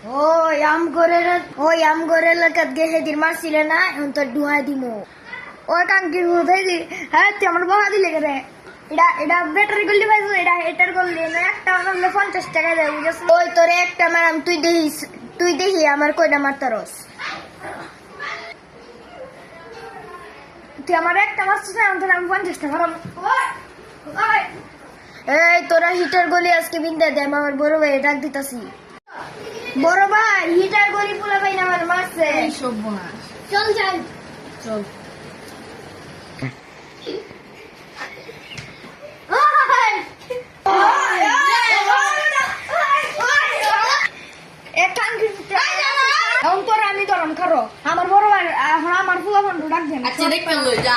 ওই আম করে এলাকাত গে সেদিন মারছিলে না এখন তো ডুহাই দিমু ওই কাঙ্কির দেখি হ্যাঁ তুই আমার বকা দিলে রে এটা ব্যাটারি করলি পাইছো এটার করলি না একটা করলে 50 টাকা দেয় বুঝছ ওই তোরে একটা ম্যাডাম তুই দেখি আমার কয়টা মারতারস তুই আমার একটা মারছিস না এখন আমি 50 টাকা এই তোরা হিটার গলি আজকে বিন্দা দে আমার বড় ভাই ডাক দিতাছি বড় ভাই হিটার গলি পোলা ভাই আমার মারছে এই সব বোনাস চল যাই চল এখন তোরা আমি তোরাম খারো আমার বড় ভাই এখন আমার পোলা বন্ধু ডাক দেন আচ্ছা দেখবেন লই যা